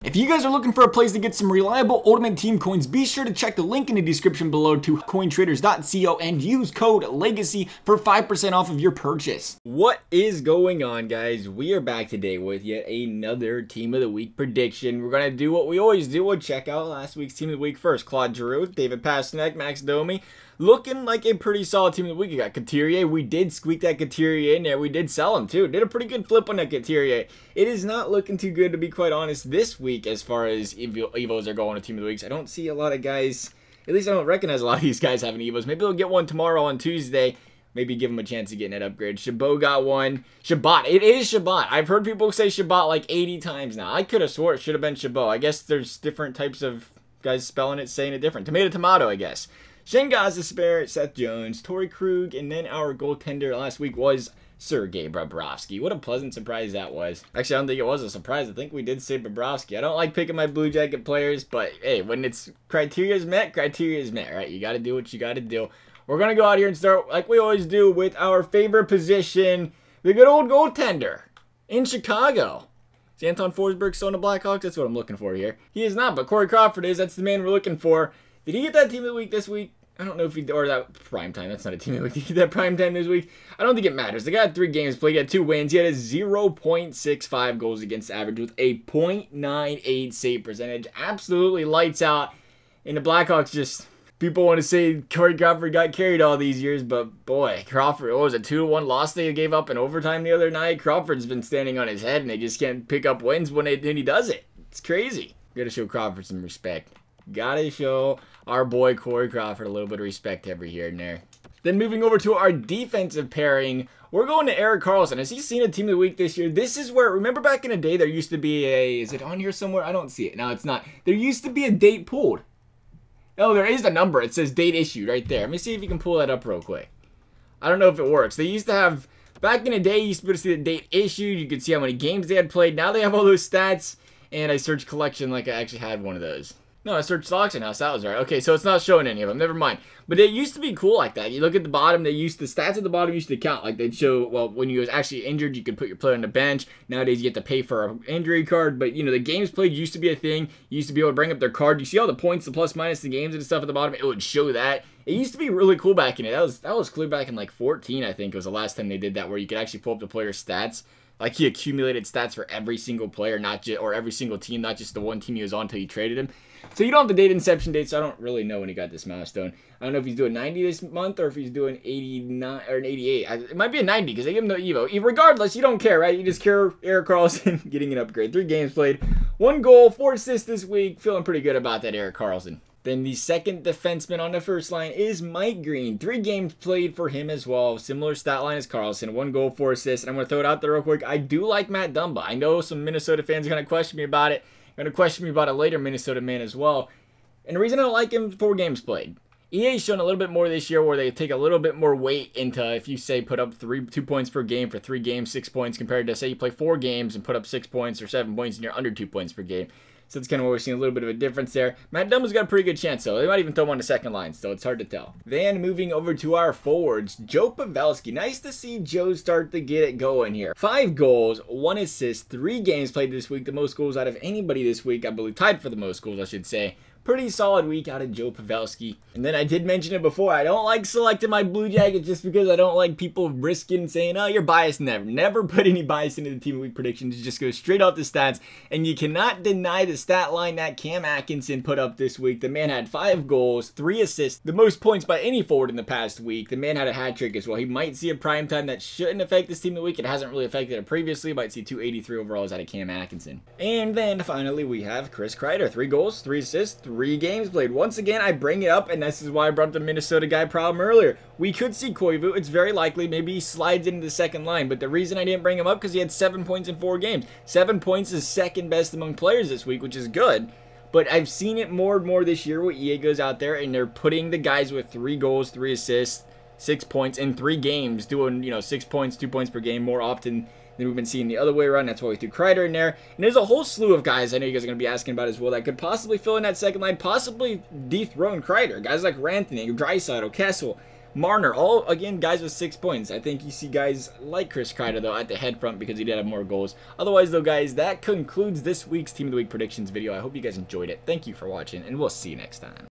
If you guys are looking for a place to get some reliable Ultimate Team coins, be sure to check the link in the description below to cointraders.co and use code LEGACY for 5% off of your purchase. What is going on, guys? We are back today with yet another Team of the Week prediction. We're going to do what we always do. We'll check out last week's Team of the Week first. Claude Giroux, David Pastrnak, Max Domi. Looking like a pretty solid Team of the Week. You got Couturier. We did squeak that Couturier in there. We did sell him too. Did a pretty good flip on that Couturier. It is not looking too good, to be quite honest, this week as far as Evos are going to Team of the Weeks. I don't see a lot of guys, at least I don't recognize a lot of these guys having Evos. Maybe they'll get one tomorrow on Tuesday. Maybe give them a chance of getting that upgrade. Chabot got one. Chabot. It is Chabot. I've heard people say Chabot like 80 times now. I could have swore it should have been Chabot. I guess there's different types of guys spelling it, saying it different. Tomato, I guess. Shane Gostisbehere, Seth Jones, Torrey Krug, and then our goaltender last week was Sergei Bobrovsky. What a pleasant surprise that was. Actually, I don't think it was a surprise. I think we did say Bobrovsky. I don't like picking my Blue Jacket players, but hey, when it's criteria is met, right? You got to do what you got to do. We're going to go out here and start, like we always do, with our favorite position, the good old goaltender in Chicago. Is Anton Forsberg still in the Blackhawks? That's what I'm looking for here. He is not, but Corey Crawford is. That's the man we're looking for. Did he get that Team of the Week this week? I don't know if he, or that prime time. That's not a Team of the Week. Did he get that prime time this week? I don't think it matters. The guy had 3 games played. He had 2 wins. He had a 0.65 goals against average with a .98 save percentage. Absolutely lights out. And the Blackhawks just, people want to say Corey Crawford got carried all these years, but boy, Crawford, what was it, 2-1 loss they gave up in overtime the other night? Crawford's been standing on his head, and they just can't pick up wins when he does it. It's crazy. Gotta show Crawford some respect. Gotta show our boy Corey Crawford a little bit of respect every here and there. Then moving over to our defensive pairing, we're going to ERIK KARLSSON. Has he seen a Team of the Week this year? This is where, remember back in the day, there used to be a, is it on here somewhere? I don't see it. No, it's not. There used to be a date pulled. Oh, there is a number. It says date issued right there. Let me see if you can pull that up real quick. I don't know if it works. They used to have, back in the day, you used to be able to see the date issued. You could see how many games they had played. Now they have all those stats, and I searched collection like I actually had one of those. No, I searched Auction House. That was right. Okay, so it's not showing any of them. Never mind. But it used to be cool like that. You look at the bottom, the stats at the bottom used to count. Like they'd show, well, when you was actually injured, you could put your player on the bench. Nowadays, you get to pay for an injury card. But, you know, the games played used to be a thing. You used to be able to bring up their card. You see all the points, the plus, minus, the games and stuff at the bottom. It would show that. It used to be really cool back in it. That was clear back in like 14, I think. It was the last time they did that, where you could actually pull up the player's stats. Like he accumulated stats for every single player, not just, or every single team, not just the one team he was on until you traded him. So you don't have the date inception date, so I don't really know when he got this milestone. I don't know if he's doing 90 this month or if he's doing 89 or an 88. It might be a 90 because they give him the Evo. Regardless, you don't care, right? You just care ERIK KARLSSON getting an upgrade. 3 games played, 1 goal, 4 assists this week. Feeling pretty good about that ERIK KARLSSON. Then the second defenseman on the first line is Mike Green. 3 games played for him as well. Similar stat line as KARLSSON. 1 goal, 4 assists. And I'm going to throw it out there real quick. I do like Matt Dumba. I know some Minnesota fans are going to question me about it. Going to question me about it later, Minnesota man as well. And the reason I don't like him, 4 games played. EA's shown a little bit more this year where they take a little bit more weight into, if you say put up 2 points per game for 3 games, 6 points, compared to say you play 4 games and put up 6 points or 7 points and you're under 2 points per game. So that's kind of where we're seeing a little bit of a difference there. Matt Dumba's got a pretty good chance, though. They might even throw him on the second line, so it's hard to tell. Then moving over to our forwards, Joe Pavelski. Nice to see Joe start to get it going here. 5 goals, 1 assist, 3 games played this week. The most goals out of anybody this week. I believe tied for the most goals, I should say. Pretty solid week out of Joe Pavelski. And then I did mention it before. I don't like selecting my Blue Jackets just because I don't like people risking saying, oh, you're biased. Never put any bias into the Team of the Week predictions. Just go straight off the stats. And you cannot deny the stat line that Cam Atkinson put up this week. The man had 5 goals, 3 assists, the most points by any forward in the past week. The man had a hat trick as well. He might see a prime time that shouldn't affect this Team of the Week. It hasn't really affected it previously. Might see 283 overalls out of Cam Atkinson. And then finally we have Chris Kreider. 3 goals, 3 assists, 3 games played. Once again, I bring it up, and this is why I brought up the Minnesota guy problem earlier. We could see Koivu. It's very likely. Maybe he slides into the second line, but the reason I didn't bring him up because he had 7 points in 4 games. 7 points is second best among players this week, which is good. But I've seen it more and more this year where EA goes out there and they're putting the guys with 3 goals, 3 assists, 6 points in 3 games, doing, 6 points, 2 points per game more often than we've been seeing the other way around. That's why we threw Kreider in there. And there's a whole slew of guys I know you guys are going to be asking about as well that could possibly fill in that second line, possibly dethrone Kreider. Guys like Rantanen, Draisaitl, Kessel. Marner, all, again, guys with 6 points. I think you see guys like Chris Kreider, though, at the head front because he did have more goals. Otherwise, though, guys, that concludes this week's Team of the Week predictions video. I hope you guys enjoyed it. Thank you for watching, and we'll see you next time.